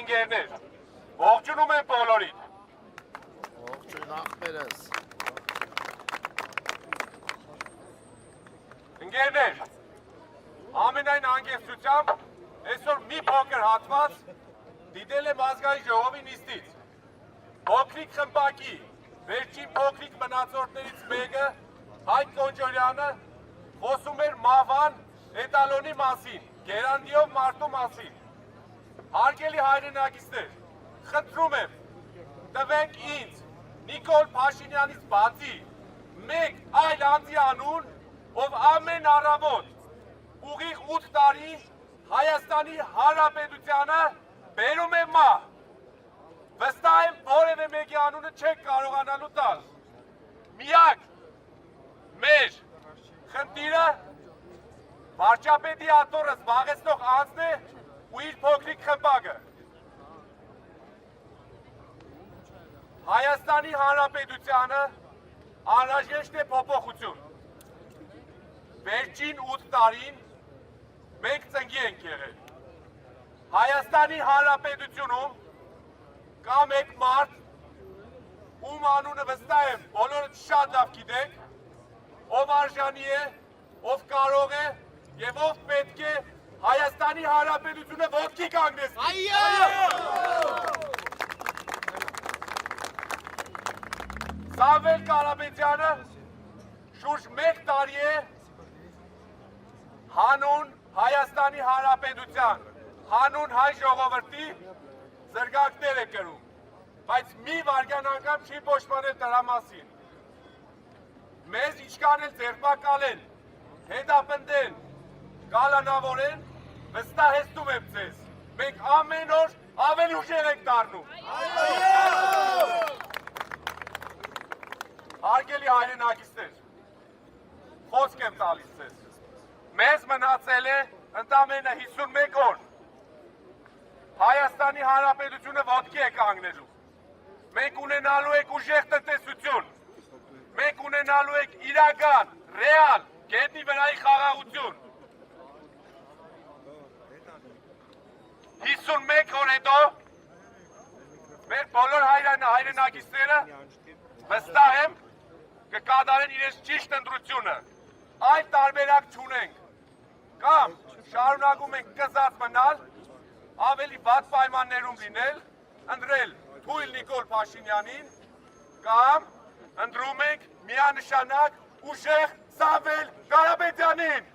ընկերներ, ողջունում եմ բոլորին։ Ողջույն ախպերս։ Ընկերներ, ամենայն անկեղծությամբ այսօր մի փոքր հատված դիտել եմ ազգային ժողովի նիստից։ Փոքրիկ խմբակի վերջին փոքրիկ մնացորդներից մեկը Հայկ Կոնջորյանը խոսում էր մավան էտալոնի մասին, գերանտիով մարդու մասին։ Հարգելի հայրենակիցներ, խնդրում եմ, տվեք ինձ Նիկոլ Փաշինյանից բացի մեկ այլ անձի անուն, ով ամեն առավոտ ուղիղ 8 տարի Հայաստանի Հանրապետությանը բերում է մահ։ Վստահ եմ որևէ մեկի անունը չեք կարողանալու տալ։ Միակ մեր խնդիրը վարչապետի աթոռը զբաղեցնող անձն է ու իր փոքրիկ խմբակը։ Հայաստանի Հանրապետությանը անհրաժեշտ է փոփոխություն։ Վերջին 8 տարին մենք ծնկի ենք եղել։ Հայաստանի Հանրապետությունում կա մեկ մարդ, ում անունը վստահ եմ բոլորդ շատ լավ գիտեք, ով արժանի է, ով կարող է եւ ով պետք է Հայաստանի Հանրապետությունը ոտքի կանգնեցնի։ Սամվել Կարապետյանը շուրջ 1 տարի է հանուն Հայաստանի Հանրապետության, հանուն հայ ժողովրդի զրգակներ է կրում, բայց մի վարքյան անգամ չի պաշտպանել դրա մասին։ Մեզ ինչքան էլ ձերբակալեն, հետապնդեն, կալանավորեն, վստահեցնում եմ ձեզ, մենք ամեն օր ավելի ուժեղ ենք դառնում։ Հարգելի հայրենակիցներ, խոսք եմ տալիս ձեզ, մեզ մնացել է ընդամենը 51 օր, Հայաստանի Հանրապետությունը ոտքի է կանգնելու, մենք ունենալու ենք ուժեղ տնտեսություն, մենք ունենալու ենք իրական, ռեալ, գետնի վրայի խաղաղություն։ 51 օր հետո մեր բոլոր հայրենակիցները վստահ եմ կկատարեն իրենց ճիշտ ընտրությունը, այլ տարբերակ չունենք, կամ շարունակում ենք կզած մնալ, ավելի վատ պայմաններում լինել, ընտրել թույլ Նիկոլ Փաշինյանին, կամ ընտրում ենք միանշանակ ուժեղ Սամվել Կարապետյանին։